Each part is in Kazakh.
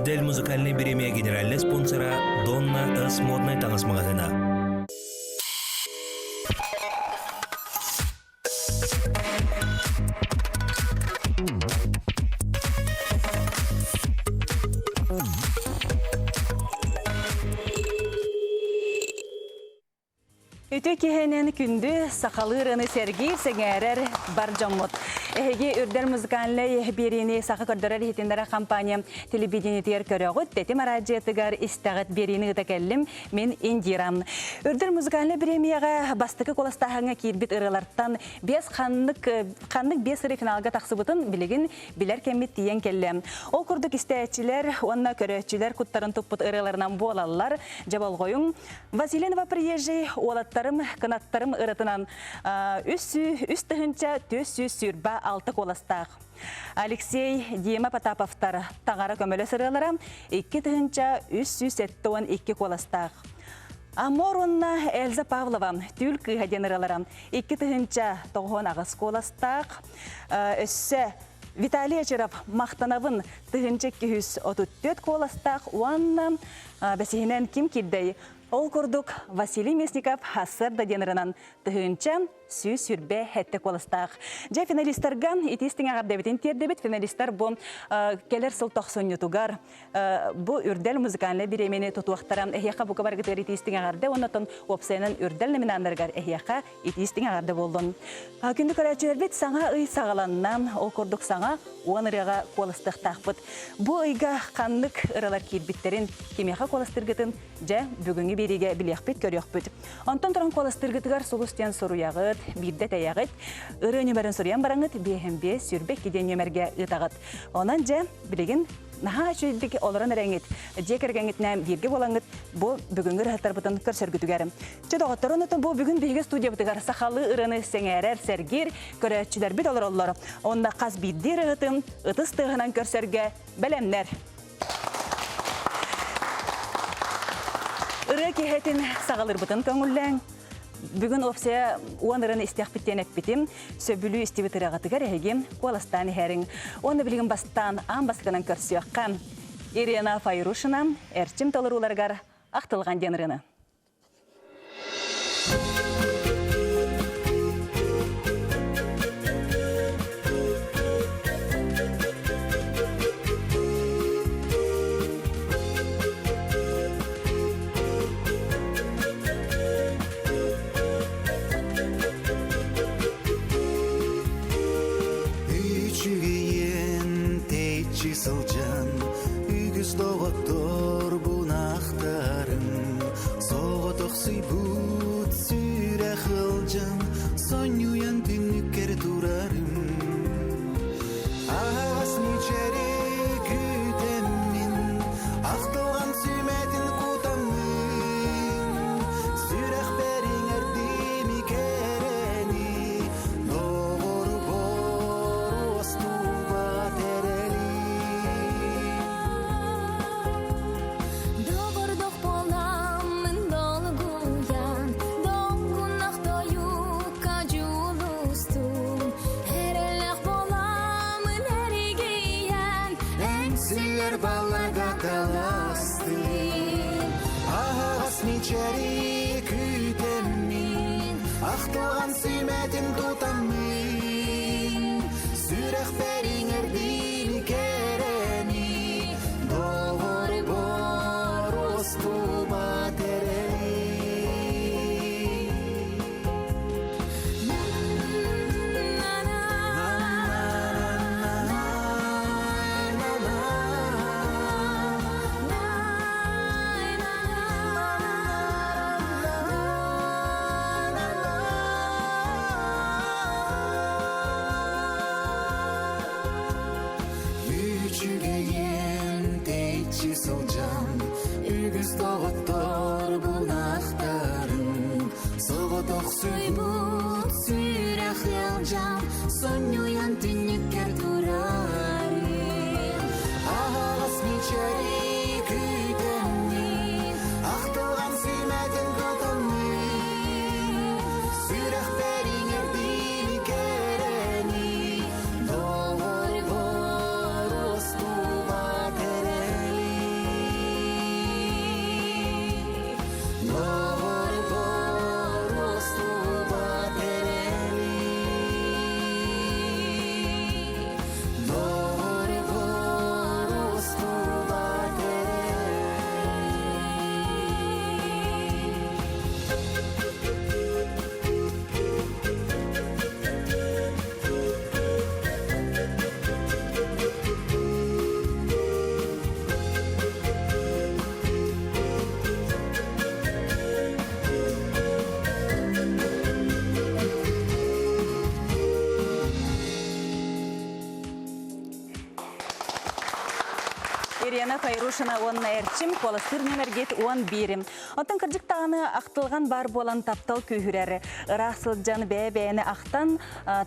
Үрдел музыкальный премия генеральный спонсора Донна С. Модной таңыз магазина. Үтө кихенен күнді сақалырыны Сергей Сеңәрер бар жаммот. Эге үрдер музыканлы берини сақы көрдөрер хитиндера компания телевидениетер көрөгөт детим радиотыгар истагат берини үтәкәллим мен Индирам. Үрдер музыканлы премияга бастыкы коластахаңа кирбит ырыларттан бес ханнык бес ыры финалга тақсыбытын билигин билер кемит тиен келлем. Ол курдук истәчилер, онна көрөчүлер куттарын туппут ырыларынан болалар жабалгоюң. Василенова приезжий олаттарым, канаттарым ырытынан үс тыгынча төс сүрба 6 коластақ. Алексей Дима Потаповтар тағары көмөлі сырылары 2 тыгынча үс 2 коластақ. Аморонна Эльза Павлова түл кыйхаден ырылары 2 тыгынча 9 коластақ. Өссі Виталий Очеров мақтанавын тыгынча 234 коластақ. Уанна бәсігінен ким киддей? Ол күрдік Василий Мясников хасыр да денірінен тұхынча сүрбе хәтті колыстақ. Жа финалисттарға итістің ағардабетін тердебет финалисттар бұл келер сыл 90 ютугар. Бұл үрдел музыканлы биремені тұтуақтарам әхияқа бұқа барғытығыр итістің ағарды, онытын опсайынан үрдел номинандарғар әхияқа итістің ағарды болдың. Күнді көрәчілер бет саңа үй сағаланнан, ол күрдік саңа он ырыға колыстық тақпыт. Бұл ұйға қанлық ыралар кейбіттерін кемеға колыстырғытын жа бүгінгі береге білеқпет көріқпет. Онтан тұран колыстырғытығар солыстен соруяғыт, бирде тәяғыт, ыры нөмірін сұриян бараңыт, бейхембе сүрбек кеден нөмірге ұтағыт. Онан жа білеген наға үшілдік олырын әрәңіт, жекергәңітнәм берге болаңыт, бұл бүгінгі рахаттар бұтын көрсөргітігәрім. Чөдоғыттар онытын бұл бүгін бейге студия бұтығар сақалы ырыны сәңәрәр сәргер көрәтшілер бет олар олар. Онда қаз биддер ұғытын, ұтыстығынан көрсөрге бәлемнер. Ыры кехетін сағалыр бұтын көңілләң. Бүгін опсия уанырын істеқ біттен әппетім, сөбілі істебітірі ағатығар әйгем қоластан әрің. Оны білген бастан аң басқынан көрсіяққан Ирина Файрушина әрчім толыр оларғар ақтылған деніріні. Сылжан, үгіз тоғыттор бұнақтарым, соғытық сүйбұт сүрі қылжан, сон юян түніккер тұрарым. Ағас нечері күтемін, ақтылған сүйметін құтамын, сүрәқ бәрің әрдемі керені, доғыр бор остуға терелі. Нечері күтемін, ақтылған сүйметін тұтамын, сүрәқ бәрің әрдеймі керені, доғыр бор остуға терелі. Сылжан, үгіз тоғыттор бұнақтарым, соғытық сүйбұт сүрі қылжан, сон юян түніккер тұрарым. Ағас нечері күтемін, ақтылған сүймәтін құтамын, сүрәқ бәрің әрдеймі керені, доғыр бор остуға терелі. Гайрушина онна әрчим, коластыр нөмергет 11. Отын кіржік тағаны ақтылған бар болан таптал күйірәрі. Ырасыл жаны бәйбәйіні ақтан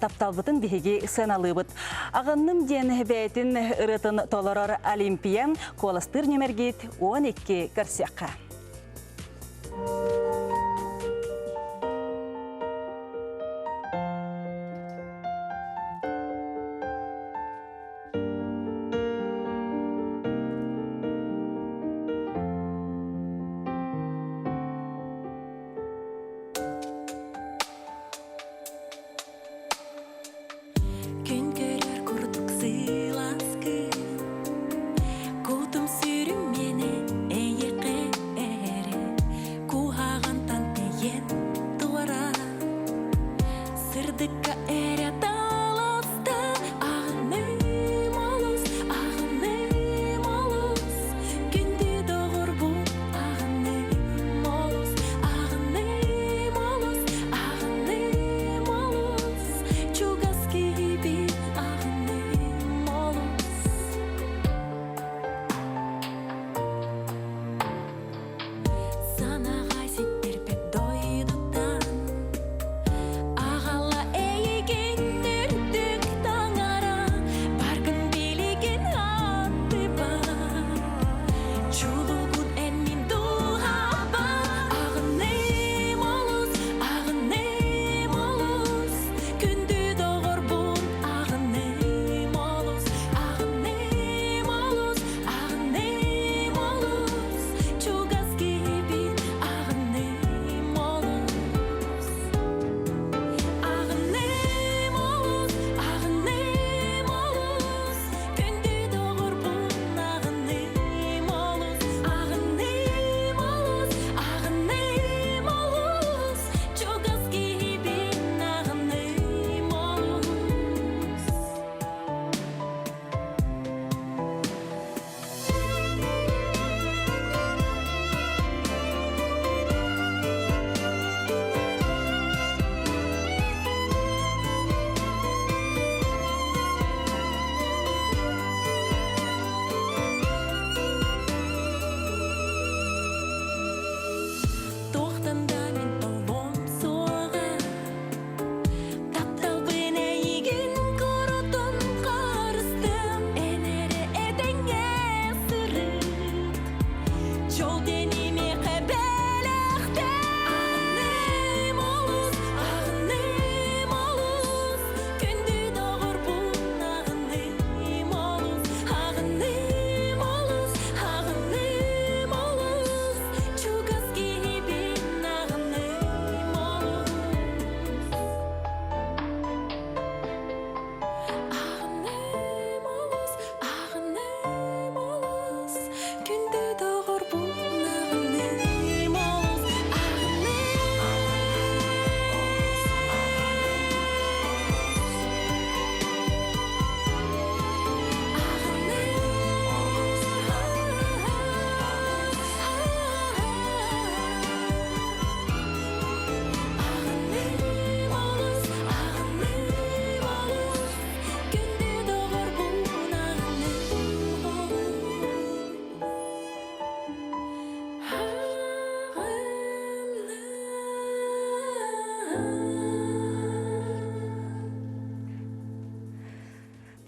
таптал бұтын бігеге сыналығы бұт. Ағынным ден бәйтін ұрытын толырар Олимпия, коластыр нөмергет 12 кірсеққа.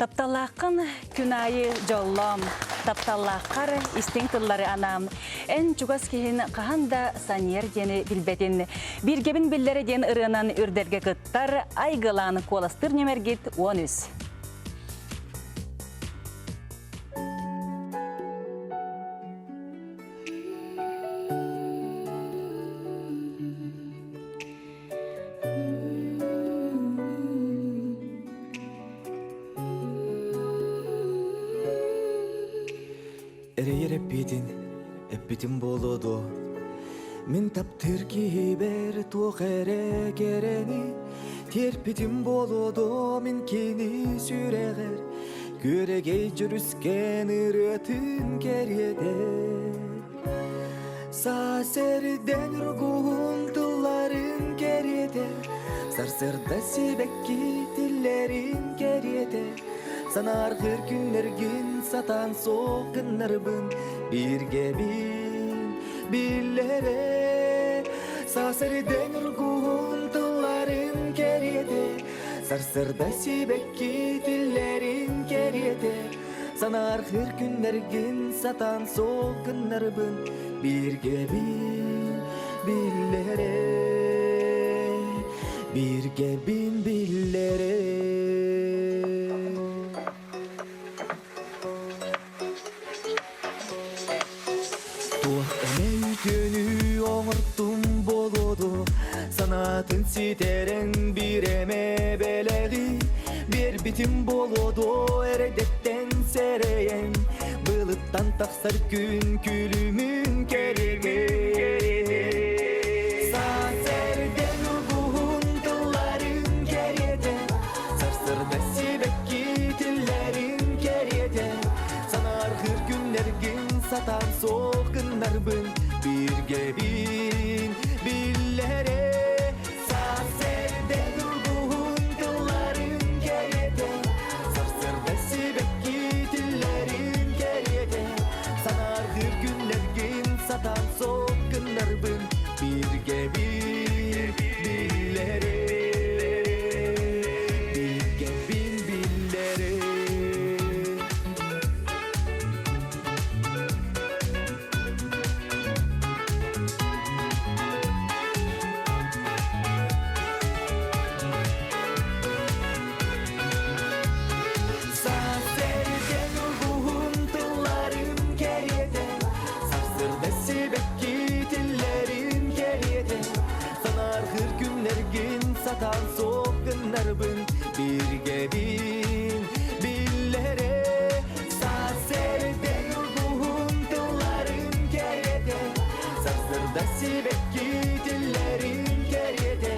Тапталақын күнайы жоллам, тапталаққар истен тыллары анам. Ән чугас кейін қағанда санер дені білбетін. Биргебін білдері ден ұрынан үрдерге күттар, айғылан коластыр немергет 13. Эрейер эппитин болоду. Мен таптыр кибер туқере керени. Терпитин болоду мен кини сүрегер. Көрегей жүріскен ырытын кереде. Сасерден ұргуын тылларын кереде. Сарсырда себекки тиллерин кереде. Санар күнлерген сатан соқынларбын birge billere Sasırden urgun tılların geride Sarsırda sibekki dillerin geride Sanar hır günlergin satan soğuk günlerbin birge billere birge billere Günü oğurttum bolodu Sanatın siteren bir eme belegi Bir bitim bolodu eredetten sereyen Bılıttan taksar gün külümün kerege Saserden urguhun tılların keriyede Sarsırda sibekki tillerin keriyede Sanar hır günlergin satan soğuk günlerbin birge billere Sarserde durgun tılların geride Sarsırda sibekki dillerin geride Sanar hır günlergin satan soğuk günlerbin birge billere birge billere Satan soğuk günlerbin birge billere Sarserde urguhun tılların geride Sarsırda sibekki dillerin geride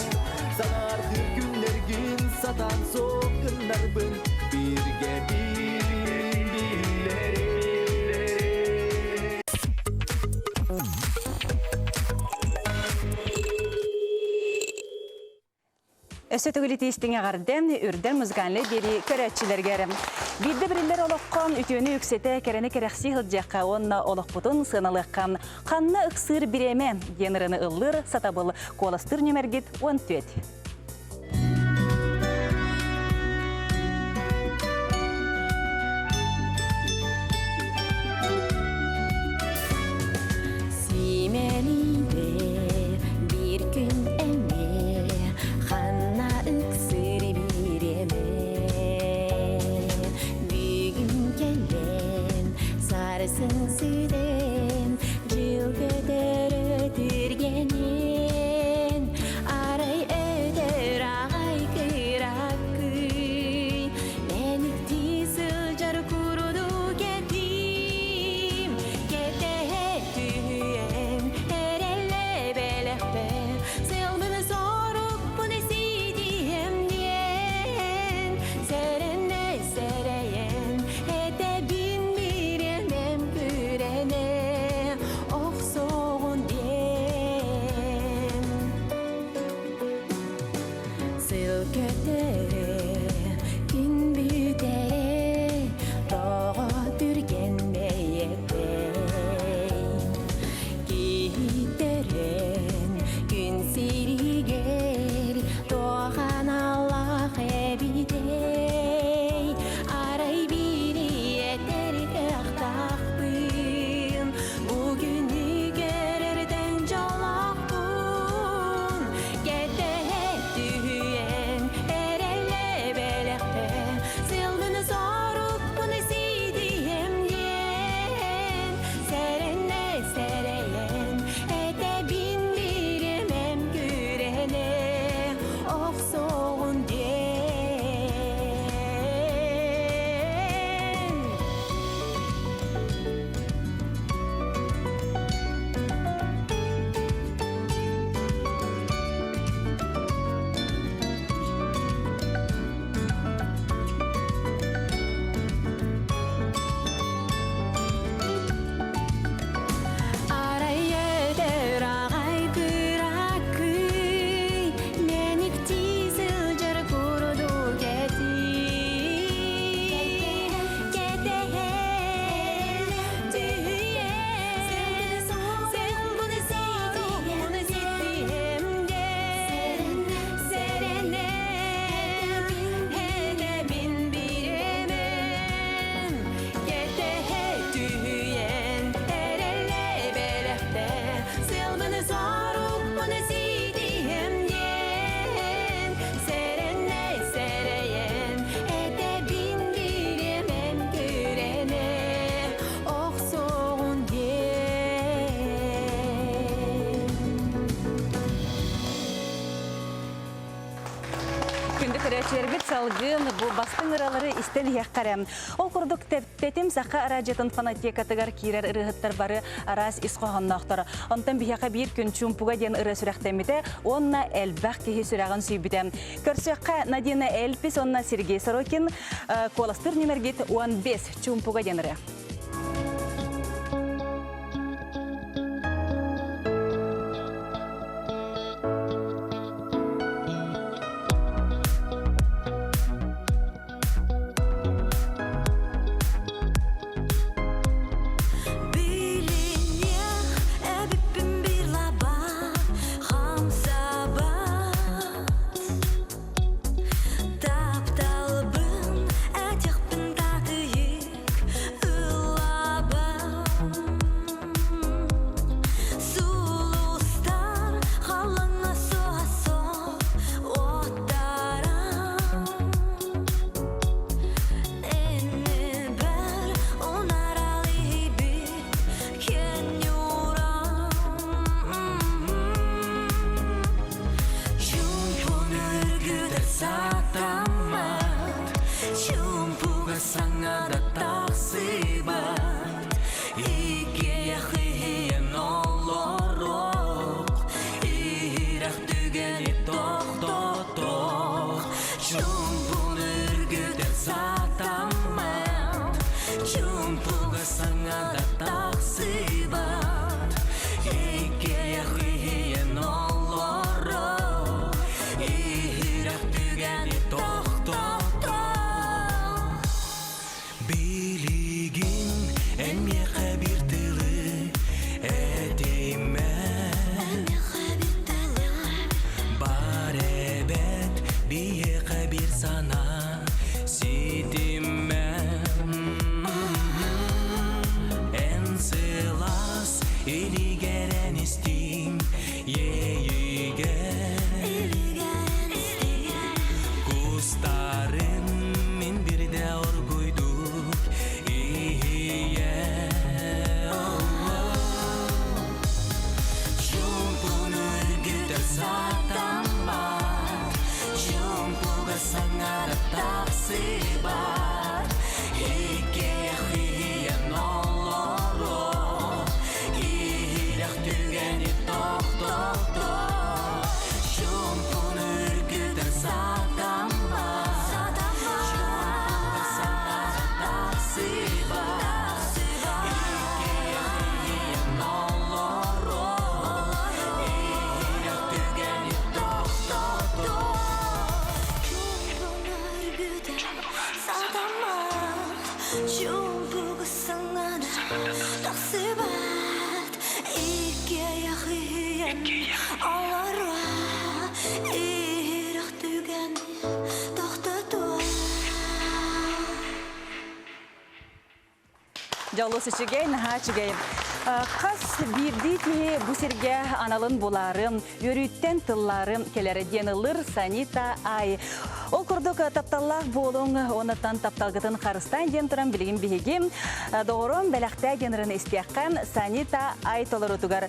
Sanar hır günlergin satan soğuk günlerbin birge billere Ösötөгүлі тейістіңе ғарден үрден мұзғанлы бері көрәтчілергерім. Бидді бірілер олыққан үтіөні үксеті кәрені керекси ғылджаққа онна олықпұтын сыналыққан қанны ұқсыр біреме деніріні ұллыр сатабыл қоластыр нөмергет 14. Süden cılgıdır ötürgenin Aray öder ağay kırakı Menükti sılcar kurudu getim Kete tüyen herelle belekte Selmini sorup bu nesi diyem diyen Serenne sereyen ete bin bir yenem pürene Oh soğun diye көрәчербит салгын бу бастың ыралары истен яққарам. Ол курдук тетим сақа радиотын фанатикатыгар кирер ырыгыттар бары арас исқоғаннақтар. Онтан бияқа бір күн чумпуға ден ыры сүрәқтеміте, онна әлбәқ кехи сүрәғын сүйбіте. Көрсөққа Надина Эльпис, онна Сергей Сорокин, коластыр немергет 15 чумпуға ден ыры. Жалос içige, naha içige. Kas birdi ki bu serge analın bularım, yürütten tıllarım kelere denilir Sanita Ay. O kurduk taptallak bolun, onatan taptalgıtın karıstan den turan bilgin bihigim. Doğrum belakta generin istiyakkan Sanita Ay tolar otugar.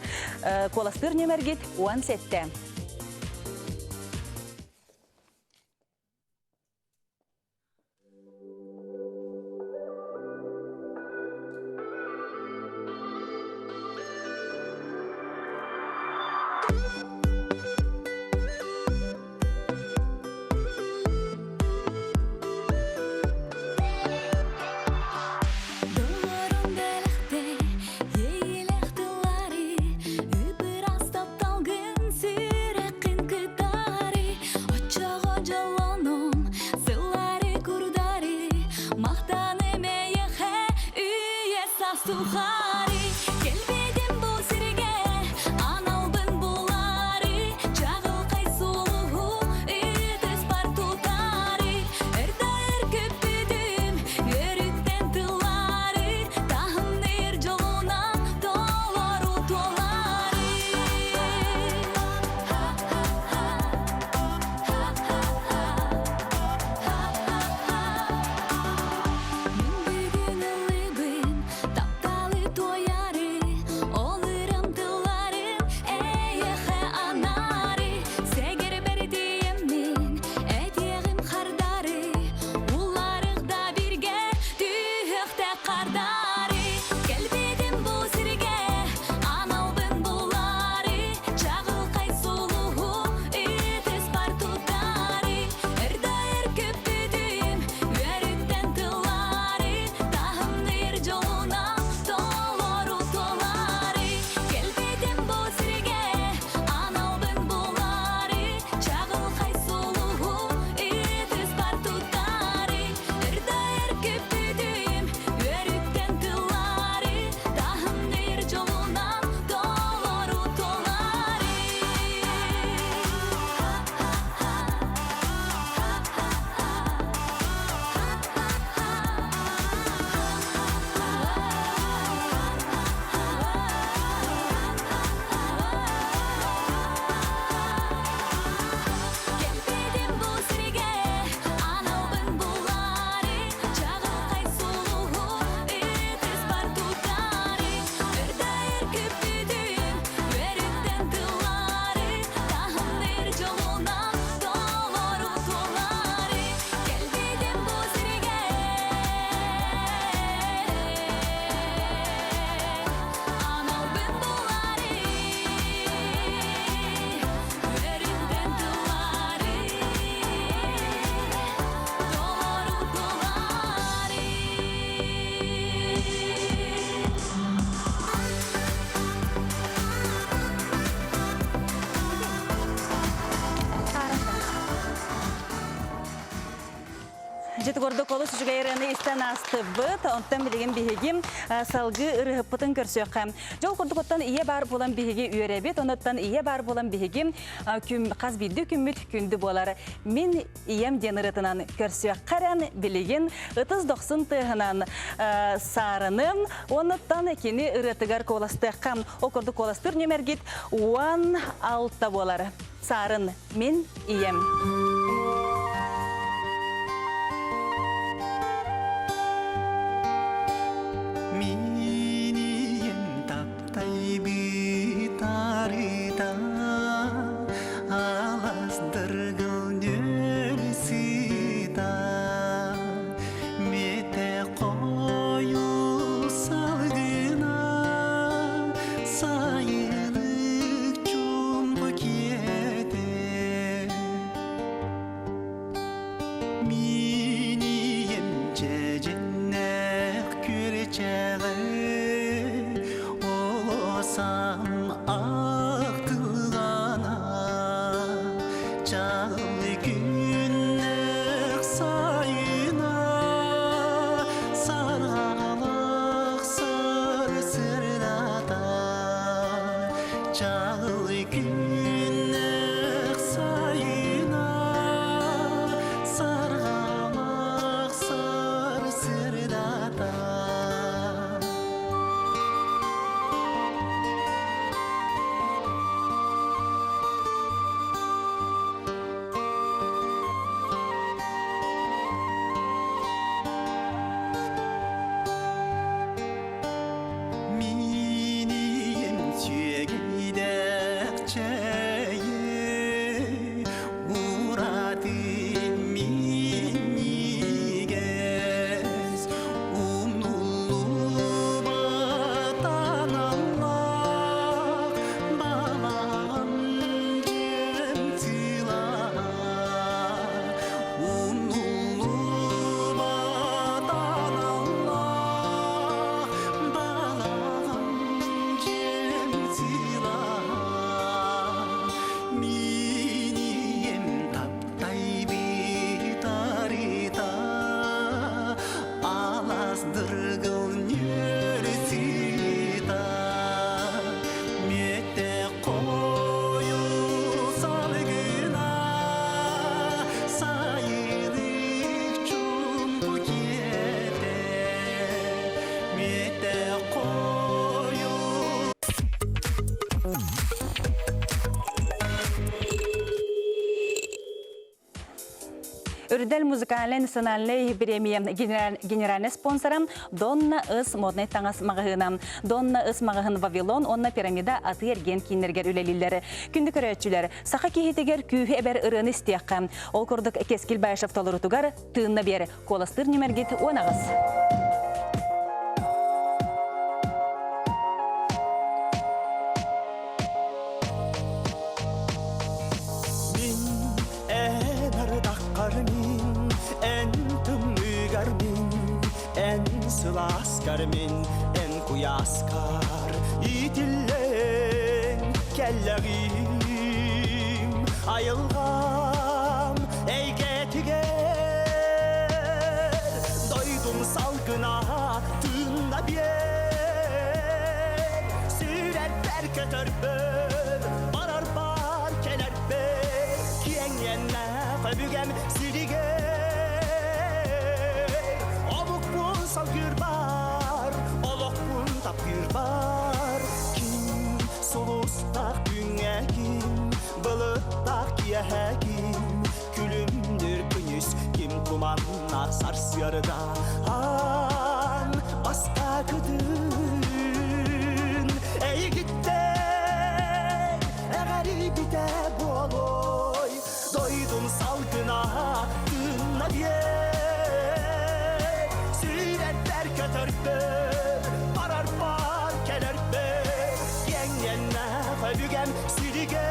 Kolastır nömergit 17. Yeğilek dılları, übür astap dalgın sür. Жетігорды қолы сүжгайраны істен асты бұд, онтан білеген бігегім салғы ұрығыппытын көрсөққа. Жол құрдықыттан ие бар болан бігеге үйеребет, оныттан ие бар болан бігегім қаз білді күмміт күнді болар. Мен ием ден ұрытынан көрсөққаран білеген 39 тығынан сарыным, оныттан кені ұрытығар қоластыққа. Оқырды қоластыр немергет 16 болар. Сарын мен ием. Минием таптай битарыда алаздыргыл нөлсида мете кою салгына сайылык чумбу кете минием жеженнек күречеғі олсам ақтылғана жалы күннек сайына сарғалақ сар сырдата жалы күннек сайына сарғалақ сар сырдата Минием сүйегейдек чәйі ұрады минигез ұмнулы батан аллах балам жем тилар ұмнулы батан аллах балам жем тилар минием таптай битарита алаздыргыл нөлсита мете кою салгына сайылык чумбу кете мете кою Үрдел музыкальный национальный премия генеральный спонсором Донна Ыс модный таңас мағығынан. Донна Ыс мағығын Вавилон, онна пирамида аты ерген кейінергер үлелілері. Күнді көрәтшілер, сақа кейетегер күйі әбір ұрыны істияққа. Ол күрдік кескіл байшав толырутугар тыынна бері. Коластыр немергет онағыз. En ardaq karmin, en tümlügar min, en sılaskar min, en kuyaskar itillen kelleğim ayılgam eygetiger doydum salgına tığında bir süretler kötörpör barar bar kelerpe yengenle kabügem silige obuk bun salgır bar olok bun tapgır bar kim solustak dünyagim bılıttak yehegim külümdür künüs kim kumannak sarsyarıda han basta kıdın ey gitti garibide boloy doydum salgına tığına diye süretler kötörpö barar bar kelerpe yengenle kabügem silige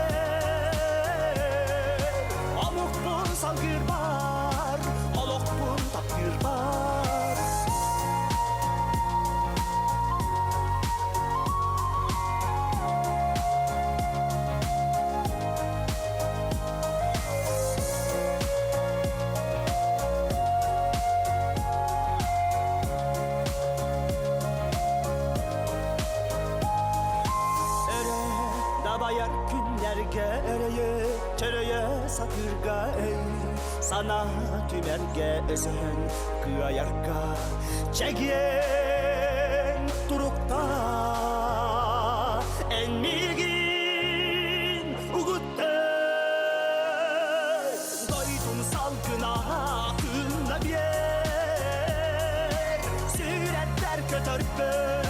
amuk bun salgır bar olok bun tapgır bar Ayar günlerge ereye çöreye satırga ey sana tümerge esen kıyayarga çegiyen durukta en milgin ugutta doydum salgına akılla bir süretler kötörpür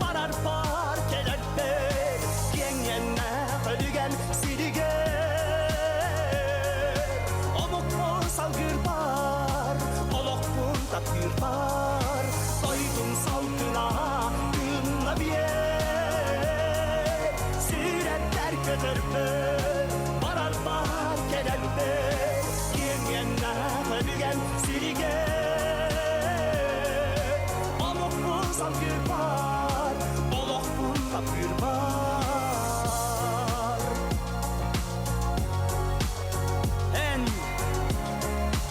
parar parkeler ber yengenme ölügen siligen omuk mu salgır bar olok mu takdir bar doydum salgına akılla bir süretler kötörpür parar parkeler ber yengenme ölügen siligen omuk mu salgır bar olok mu takdir bar en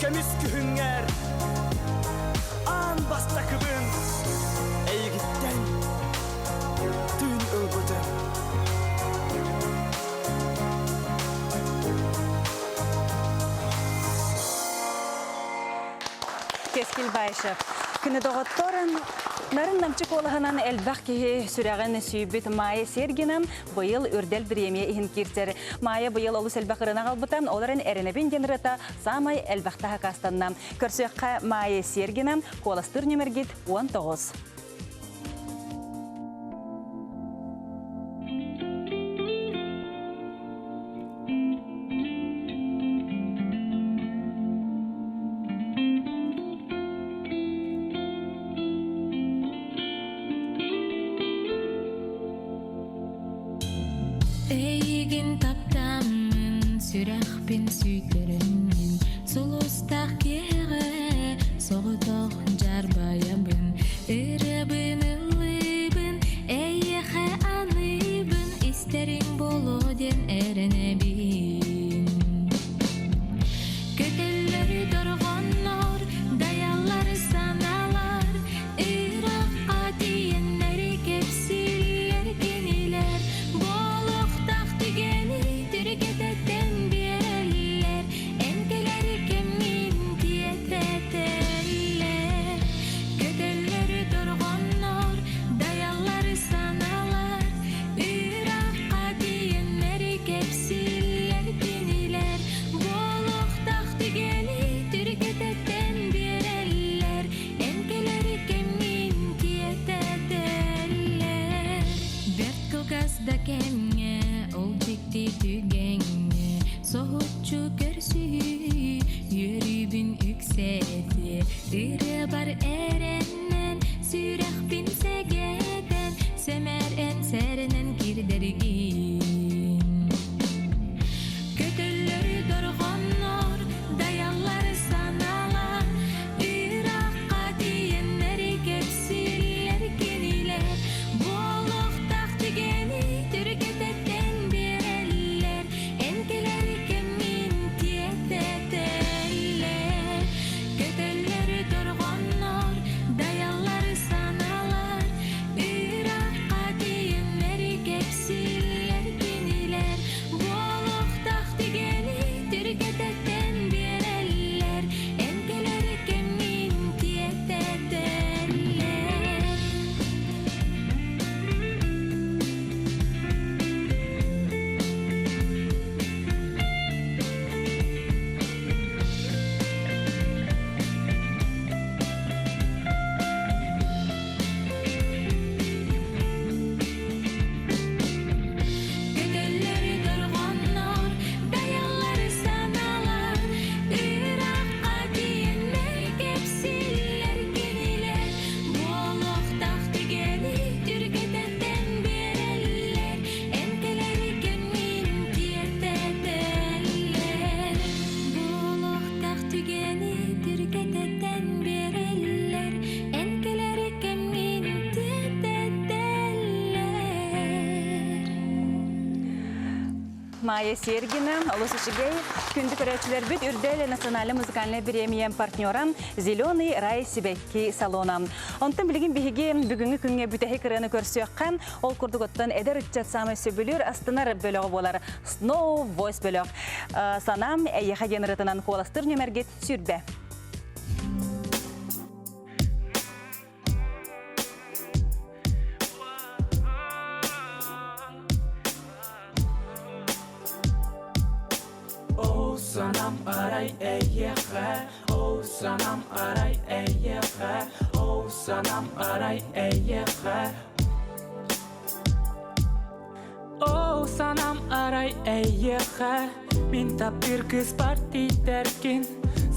kömüs kühünger an basta kıbın ey gitten dün ılbıdın Keskil Bayşев. Күні доғыттарын нарын намчык олығынан әлбәқ кеге сүрәғін сүйбіт Майя Сергинам бұйыл үрдел премия ихін киртер. Майя бұйыл олы сәлбәқ ырына қалбытан, оларын әрінебін генерата самай әлбәқта хақастаннам. Көрсөққа Майя Сергинам қоластыр нөміргет 19. Эйгин таптамын сүрәхпин сүйтеремин сулустак кеге соғытоқ жарбаябын ырыбын ылыбын эйеxe аныбын истерин болоден эренебин көтеллери доргоннор даялар саналар ырак адиеннери кепсиллер кенилер Tügeni, türketeten bir Майя Сергина, Олусышигей, күнді көрәтшілер бүт үрдел национальный музыкальный премия партнерам «Зеленый рай Сибекки салона». Онтан білген бігіге бүгінгі күнге бүтәхи кіріні көрсіяққан, ол күрдігіттен әдір үтчат самы сөбілер астынар бөлігі болар. Snow Voice бөліг. Санам әйеға генератынан қоластыр нөмергет сүрбе. Sanam aray eyyehe, oh sanam aray eyyehe, oh sanam aray eyyehe. Oh sanam aray eyyehe, min tap bir kız parti derkin,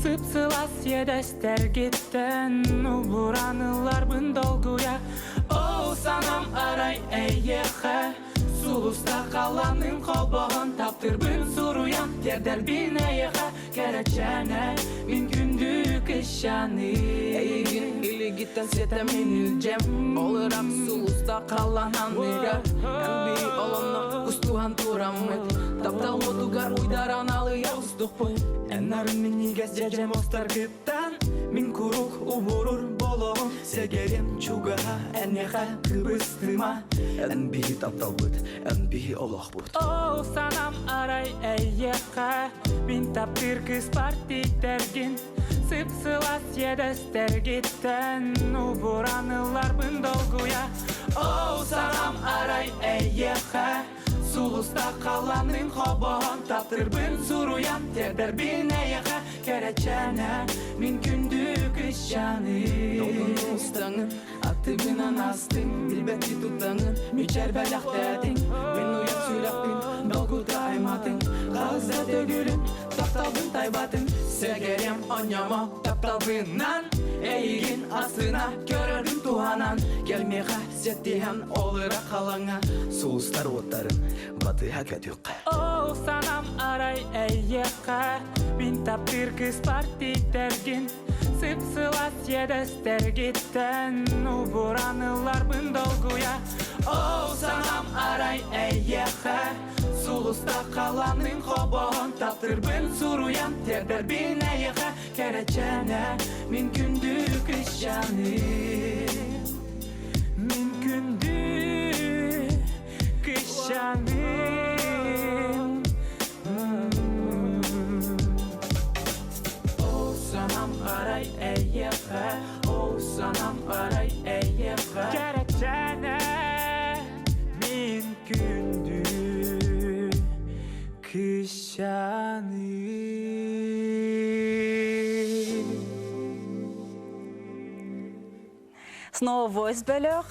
sıpsılas yedester gitten, uburanılar bın dolguya. Oh sanam aray eyyehe, sulusta kalanın kolbağın taptırbın suruyan terder bineyeka kereçene min gündük eşyanı Eğin ili gitten setemin ilcem olarak sulusta kalan hanıga en bir olanla kustuhan turamet taptal modugar uydaran alıya ustukpu en narın min gezcecem ostar gıttan min kuruk uburur bolon segerim çugaha en yaka kıbıstıma en bir taptal bıt en bir olak bıt oh sanam aray eyyeka min tapir kız parti tergin sıpsılas yedester gitten uburanılar bın dolguya oh sanam aray eyyeka sulusta kalanın koboğun taptırbın suruyan terder bineyeka kereçene min gündük işyanı Dolgun ustanın atı binan astın bilbeti tutanın müçer belak dedin ben uyak sülakpin dolgu taymatın Kağızda dögülün taptalbın taybatın Segerem onyama taptalbınan Eğilin asına görürüm tuhanan Gelmeğe settihen olarak kalana Sulustar otların batıya kötük oh sanam aray eyyeka min tapir kız parti tergin sıpsılas yedester gitten uburanılar bın dolguya oh sanam aray eyyeka sulusta kalanın koboğun taptırbın suruyan terder bineyeka kereçene min gündük işyanı min gündük işyanı oh sanam aray eyyeka oh sanam aray eyyeka kereçene min gündük işyanı Snow Voice bölüg.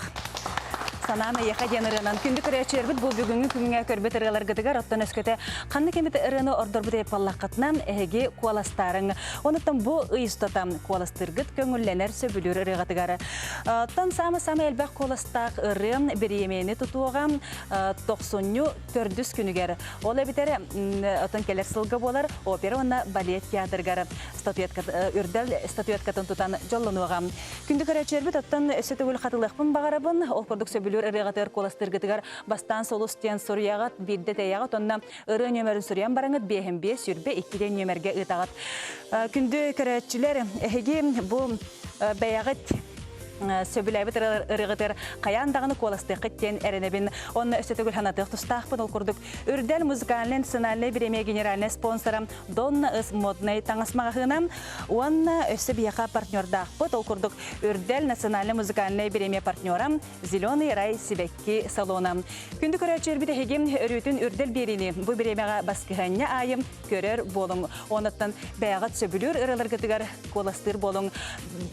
Sanam әйеға генерынан күнді көрәчербіт бұл бүгінгі күнге көрбет ырғалар гыдыгар оттан өскөте қанды кеметі ырыны ордорбыт епаллаққатынан әйеге куаластарын. Онықтан бұл ұйыстатам куаластыргыт көңілленер сөбілер ырығатыгары. Оттан самы әлбәқ куаластақ ырын бір емені тұтуғам 94 күнігер. Ол әбітері оттан келер сылғы болар опера онна балет театргары үрдәл статуэткатын тұтан жоллануғам. Күнді көрәчербіт оттан өсетігіл қатылықпын бағарабын, ол көрдік сөбілер ырыгатыр коластыргытыгар бастан солустен сурьягат бирде таягат онна ыры нөмерін сурьян бараңыт бехембе сүрбе 2 нөмерге ытагат. Күнді көрәтчілер әхеге бұл бәягыт сөбіләбіт ырығытыр қаяндағыны коластықыттен әрінебін. Онна өстетігіл ханатық тұстақпын ол күрдік. Үрдәл музыкальный национальный премия генеральный спонсорам Донна Ыс модный таңысмағығынан онна өсі бияқа партнердақпыт ол күрдік. Үрдәл национальный музыкальный премия партнерам «Зеленый рай Сибекки салона». Күнді көрәтчер біті хегем өрітін үрдәл беріні бұл премияға басқығанне айым көрер болың. Онаттан бәяғат сөбілер ырылырғытығар коластыр болың.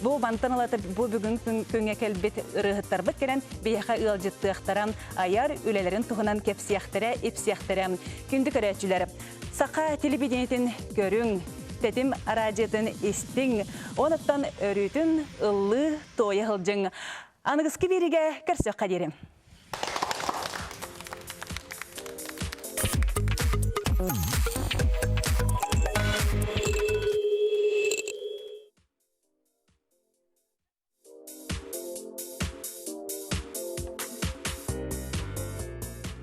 Бұл бантан алаты бұл бүгін күнге кәлбет ырығыттар бұт келен бейіға ұялжыттықтарам аяр үлелерін тұғынан кепсияқтыры, епсияқтыры. Күнді көрәтчілер. Сақа телевидениетін көрің, тәтім радиотын істің, онықтан өрітін ұлы тойы ғылжың. Анығызғы беріге кірсіқ қадерім.